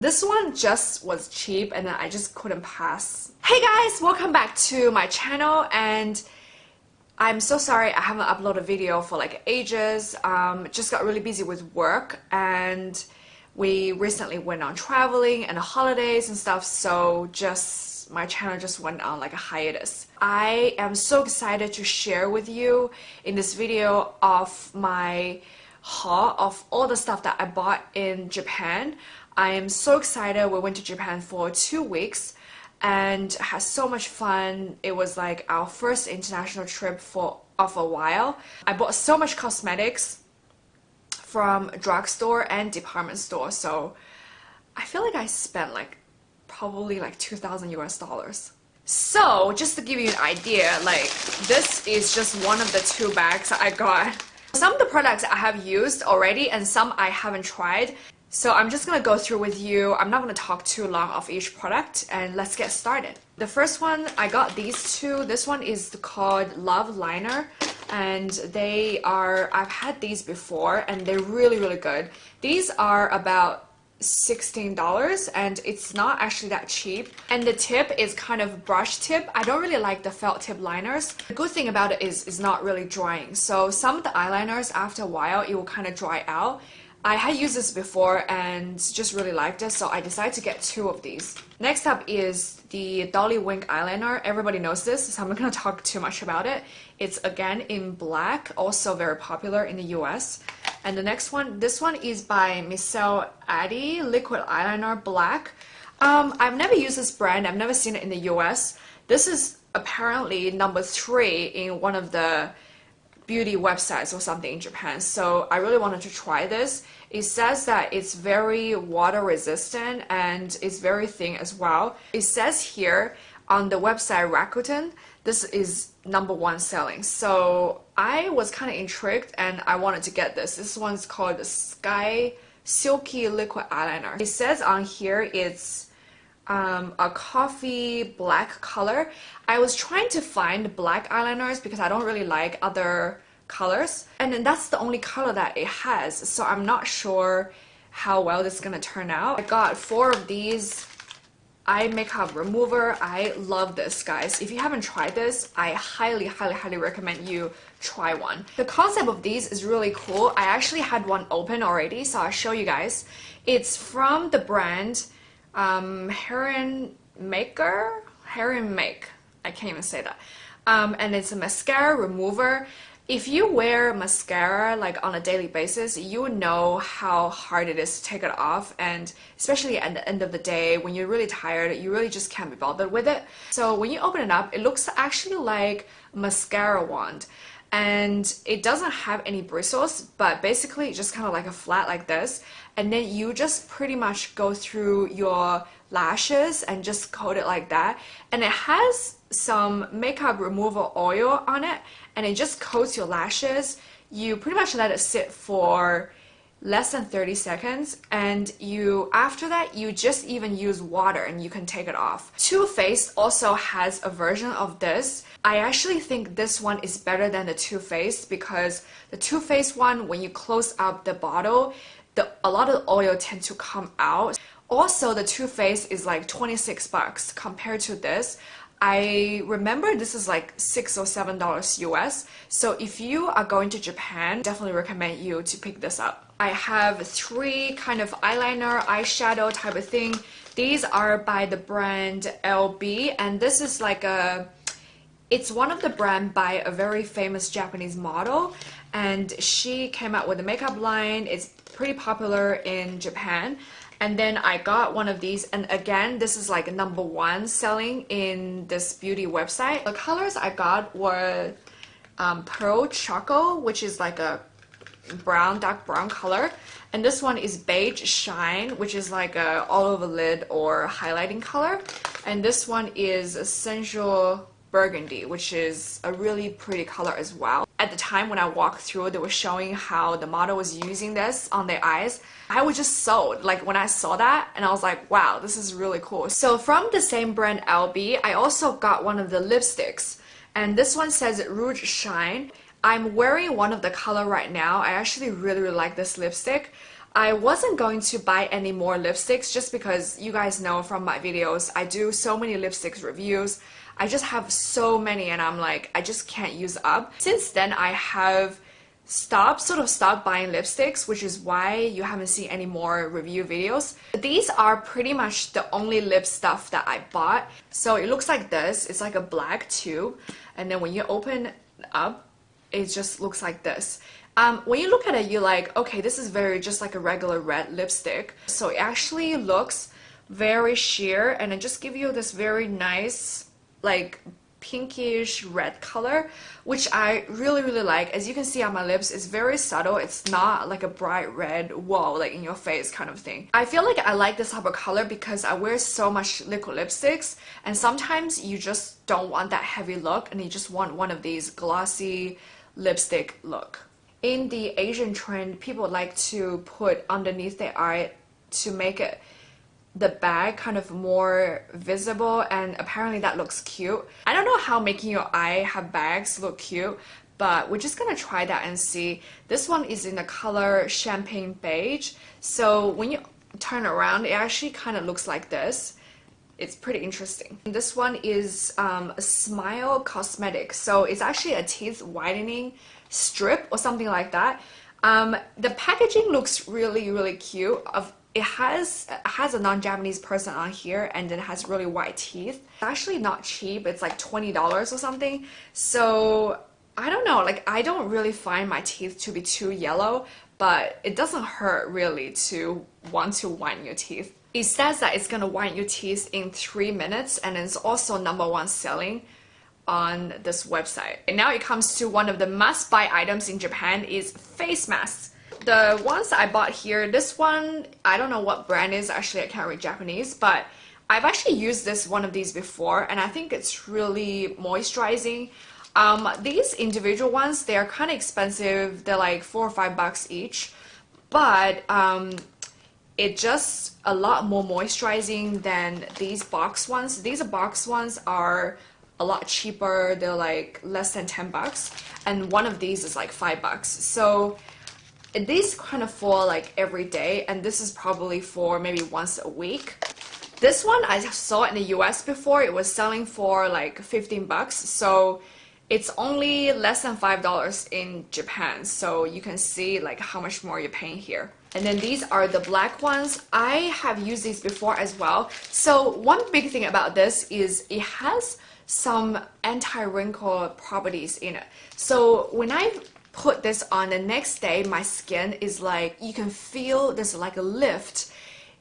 This one just was cheap and then I just couldn't pass. Hey guys, welcome back to my channel, and I'm so sorry I haven't uploaded a video for like ages. Just got really busy with work, and we recently went on traveling and holidays and stuff, so just my channel just went on like a hiatus. I am so excited to share with you in this video of my haul of all the stuff that I bought in Japan. I am so excited. We went to Japan for 2 weeks and had so much fun. It was like our first international trip of a while. I bought so much cosmetics from drugstore and department store, so I feel like I spent like probably like 2,000 US dollars. So just to give you an idea, like this is just one of the 2 bags I got. Some of the products I have used already and some I haven't tried. So I'm just gonna go through with you. I'm not gonna talk too long of each product, and let's get started. The first one, I got these 2. This one is called Love Liner, and I've had these before and they're really good. These are about $16 and it's not actually that cheap, and the tip is kind of brush tip. I don't really like the felt tip liners. The good thing about it is it's not really drying, so some of the eyeliners after a while it will kind of dry out. I had used this before and just really liked it, so I decided to get 2 of these. Next up is the Dolly Wink eyeliner. Everybody knows this, so I'm not going to talk too much about it. It's again in black, also very popular in the US. And the next one, this one is by Michelle Addy Liquid Eyeliner Black. I've never used this brand. I've never seen it in the US. This is apparently number 3 in one of the beauty websites or something in Japan, so I really wanted to try this. It says that it's very water resistant and it's very thin as well. It says here on the website Rakuten, this is number 1 selling, so I was kind of intrigued and I wanted to get this. This one's called the Sky Silky Liquid Eyeliner. It says on here it's a coffee black color. I was trying to find black eyeliners because I don't really like other colors, and then that's the only color that it has, so I'm not sure how well this is gonna turn out. I got 4 of these eye makeup remover. I love this, guys. If you haven't tried this, I highly recommend you try one. The concept of these is really cool. I actually had one open already, so I'll show you guys. It's from the brand Heron Make. I can't even say that. And it's a mascara remover. If you wear mascara like on a daily basis, you know how hard it is to take it off, and especially at the end of the day when you're really tired, you really just can't be bothered with it. So when you open it up, it looks actually like a mascara wand, and it doesn't have any bristles, but basically it's just kind of like a flat like this, and then you just pretty much go through your lashes and just coat it like that, and it has some makeup removal oil on it, and it just coats your lashes. You pretty much let it sit for less than 30 seconds, and after that you just even use water and you can take it off. Too Faced also has a version of this. I actually think this one is better than the Too Faced, because the Too Faced one, when you close up the bottle, a lot of the oil tends to come out. Also, the Too Faced is like 26 bucks compared to this. I remember this is like $6 or $7 US. So if you are going to Japan, definitely recommend you to pick this up. I have 3 kind of eyeliner, eyeshadow type of thing. These are by the brand LB, and this is like it's one of the brand by a very famous Japanese model, and she came out with a makeup line. It's pretty popular in Japan. And then I got one of these, and again, this is like number 1 selling in this beauty website. The colors I got were Pearl Choco, which is like a dark brown color, and this one is Beige Shine, which is like a all over lid or highlighting color, and this one is Sensual Burgundy, which is a really pretty color as well. At the time when I walked through, they were showing how the model was using this on their eyes. I was just sold, like when I saw that, and I was like, wow, this is really cool. So from the same brand LB, I also got one of the lipsticks, and this one says Rouge Shine. I'm wearing one of the color right now. I actually really like this lipstick. I wasn't going to buy any more lipsticks just because you guys know from my videos, I do so many lipsticks reviews. I just have so many and I'm like, I just can't use up. Since then, I have sort of stopped buying lipsticks, which is why you haven't seen any more review videos. These are pretty much the only lip stuff that I bought. So it looks like this. It's like a black tube. And then when you open up, it just looks like this. When you look at it, you're like, okay, this is very just like a regular red lipstick. So it actually looks very sheer and it just gives you this very nice, like pinkish red color, which I really like. As you can see on my lips, it's very subtle. It's not like a bright red, whoa, like in your face kind of thing. I feel like I like this type of color because I wear so much liquid lipsticks and sometimes you just don't want that heavy look and you just want one of these glossy lipstick look. In the Asian trend, people like to put underneath their eye to make it the bag kind of more visible, and apparently that looks cute. I don't know how making your eye have bags look cute, but we're just gonna try that and see. This one is in the color champagne beige, so when you turn around it actually kind of looks like this. It's pretty interesting. This one is a Smile Cosmetics, so it's actually a teeth whitening strip or something like that. The packaging looks really cute. It has a non-Japanese person on here and then it has really white teeth. It's actually not cheap. It's like $20 or something. So I don't know, like I don't really find my teeth to be too yellow, but it doesn't hurt really to want to whiten your teeth. It says that it's gonna whiten your teeth in 3 minutes and it's also #1 selling on this website. And now it comes to one of the must-buy items in Japan is face masks. The ones that I bought here, this one, I don't know what brand is, actually I can't read Japanese, but I've actually used one of these before and I think it's really moisturizing. These individual ones, they're kind of expensive. They're like $4 or $5 each, but it's just a lot more moisturizing than these box ones. These box ones are a lot cheaper. They're like less than $10 and one of these is like $5. So these kind of for like every day and this is probably for maybe once a week. This one I saw in the US before. It was selling for like $15, so it's only less than $5 in Japan, so you can see like how much more you're paying here. And then these are the black ones. I have used these before as well. So one big thing about this is it has some anti-wrinkle properties in it. So when I put this on the next day, my skin is like, you can feel there's like a lift.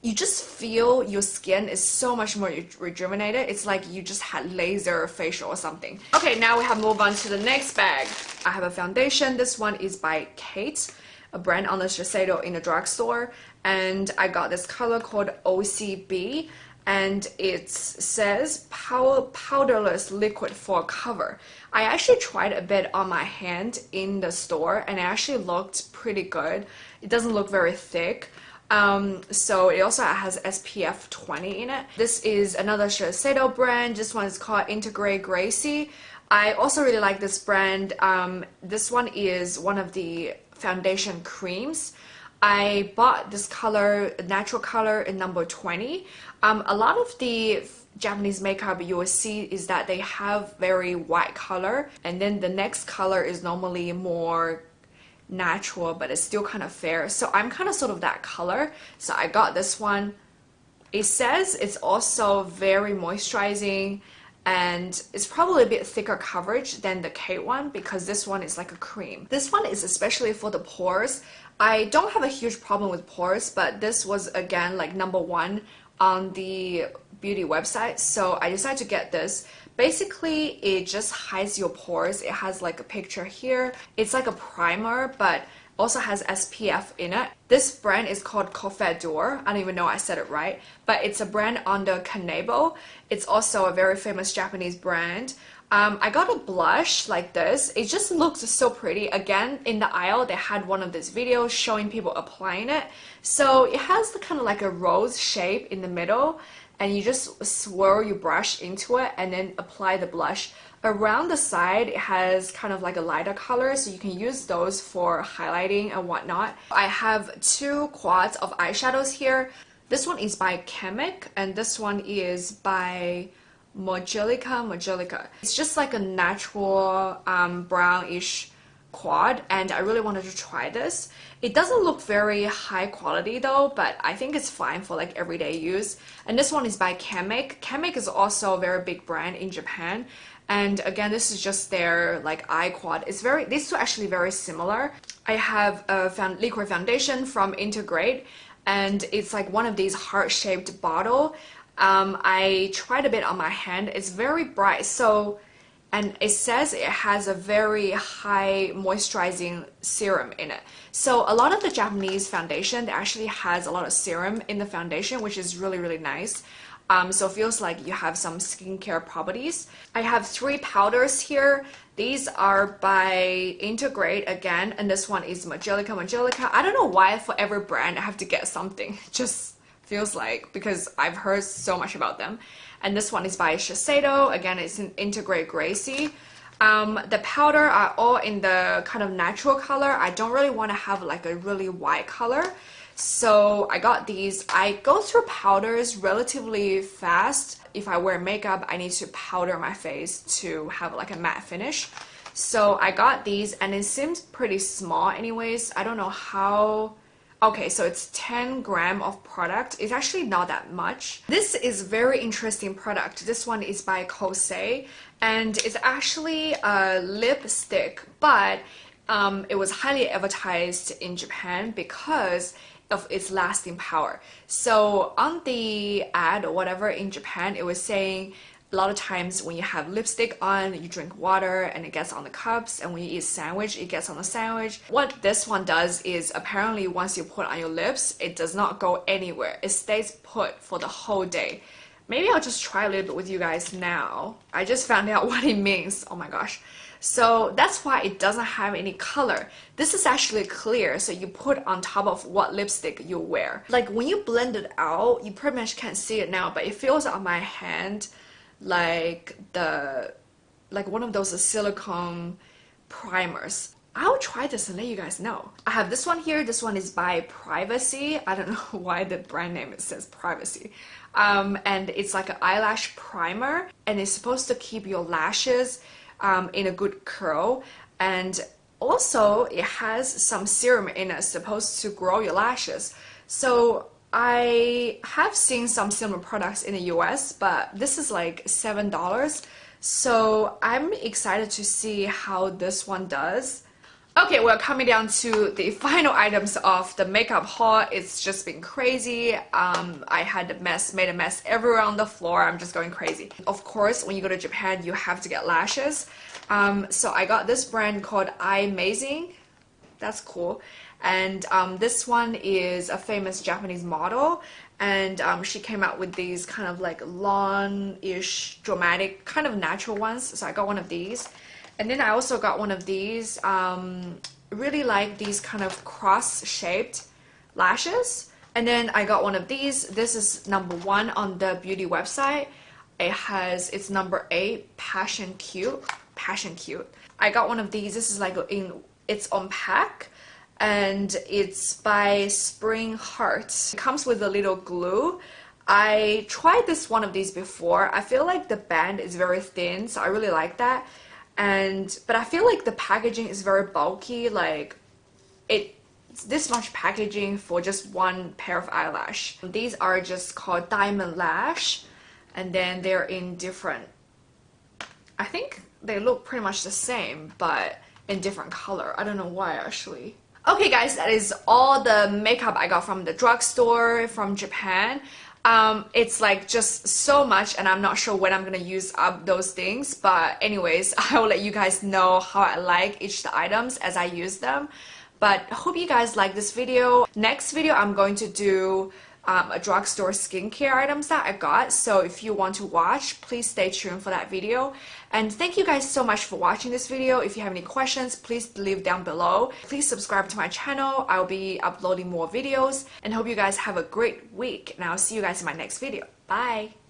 You just feel your skin is so much more rejuvenated. It's like you just had laser facial or something. Okay, now we have moved on to the next bag. I have a foundation. This one is by Kate, a brand on the Shiseido in the drugstore. And I got this color called OCB. And it says powderless liquid for cover. I actually tried a bit on my hand in the store and it actually looked pretty good. It doesn't look very thick. So it also has SPF 20 in it. This is another Shiseido brand. This one is called Integrate Gracie. I also really like this brand. This one is one of the foundation creams. I bought this color, natural color in #20. A lot of the Japanese makeup you will see is that they have very white color and then the next color is normally more natural but it's still kind of fair. So I'm kind of sort of that color. So I got this one. It says it's also very moisturizing and it's probably a bit thicker coverage than the Kate one because this one is like a cream. This one is especially for the pores. I don't have a huge problem with pores, but this was again like #1 on the beauty website, so I decided to get this. Basically, it just hides your pores. It has like a picture here. It's like a primer, but also has SPF in it. This brand is called Confidor. I don't even know I said it right, but it's a brand under Kanebo. It's also a very famous Japanese brand. I got a blush like this. It just looks so pretty. Again, in the aisle, they had one of these videos showing people applying it. So it has the kind of like a rose shape in the middle. and you just swirl your brush into it and then apply the blush. Around the side, it has kind of like a lighter color, so you can use those for highlighting and whatnot. I have 2 quads of eyeshadows here. This one is by Chemic, and this one is by Mojolica. It's just like a natural brownish quad, and I really wanted to try this. It doesn't look very high quality though, but I think it's fine for like everyday use. And this one is by Chemic. Chemic is also a very big brand in Japan. And again, this is just their like eye quad. These two are actually very similar. I have a liquid foundation from Integrate, and it's like one of these heart-shaped bottle. I tried a bit on my hand. It's very bright, and it says it has a very high moisturizing serum in it. So a lot of the Japanese foundation actually has a lot of serum in the foundation, which is really, really nice. So it feels like you have some skincare properties. I have 3 powders here. These are by Integrate again, and this one is Mojolica. I don't know why for every brand I have to get something. Just feels like, because I've heard so much about them. And this one is by Shiseido. Again, it's an Integrate Gracie. The powder are all in the kind of natural color. I don't really want to have like a really white color. So I got these. I go through powders relatively fast. If I wear makeup, I need to powder my face to have like a matte finish. So I got these, and it seems pretty small anyways. I don't know how. Okay, so it's 10 grams of product. It's actually not that much. This is very interesting product. This one is by xoxo, and it's actually a lipstick, but it was highly advertised in Japan because of its lasting power. So on the ad or whatever in Japan, it was saying a lot of times when you have lipstick on, you drink water and it gets on the cups, and when you eat sandwich, it gets on the sandwich. What this one does is apparently once you put on your lips, it does not go anywhere. It stays put for the whole day. Maybe I'll just try a little bit with you guys now. I just found out what it means. Oh my gosh. So that's why it doesn't have any color. This is actually clear, so you put on top of what lipstick you wear. Like when you blend it out, you pretty much can't see it now, but it feels on my hand like one of those silicone primers. I'll try this and let you guys know. I have this one here. This one is by Privacy. I don't know why the brand name it says Privacy. And it's like an eyelash primer, and it's supposed to keep your lashes in a good curl, and also it has some serum in it supposed to grow your lashes. So I have seen some similar products in the US, but this is like $7, so I'm excited to see how this one does. Okay, we're coming down to the final items of the makeup haul. It's just been crazy. I had made a mess everywhere on the floor. I'm just going crazy. Of course, when you go to Japan, you have to get lashes. So I got this brand called Amazing. That's cool. And this one is a famous Japanese model, and she came out with these kind of like long-ish, dramatic, kind of natural ones. So I got one of these. And then I also got one of these, really like these kind of cross-shaped lashes. And then I got one of these. This is #1 on the beauty website. It's number 8, Passion Cute. I got one of these. This is like it's on pack, and it's by Spring Hearts. It comes with a little glue. I tried one of these before. I feel like the band is very thin, so I really like that. But I feel like the packaging is very bulky, like it's this much packaging for just one pair of eyelash. These are just called Diamond Lash, and then they're in different, I think they look pretty much the same, but in different color. I don't know why actually. Okay guys, that is all the makeup I got from the drugstore from Japan. It's like just so much, and I'm not sure when I'm gonna use up those things, but anyways, I will let you guys know how I like each of the items as I use them. But I hope you guys like this video. Next video I'm going to do a drugstore skincare items that I got. So if you want to watch, please stay tuned for that video. And thank you guys so much for watching this video. If you have any questions, please leave down below. Please subscribe to my channel. I'll be uploading more videos, and hope you guys have a great week. And I'll see you guys in my next video. Bye!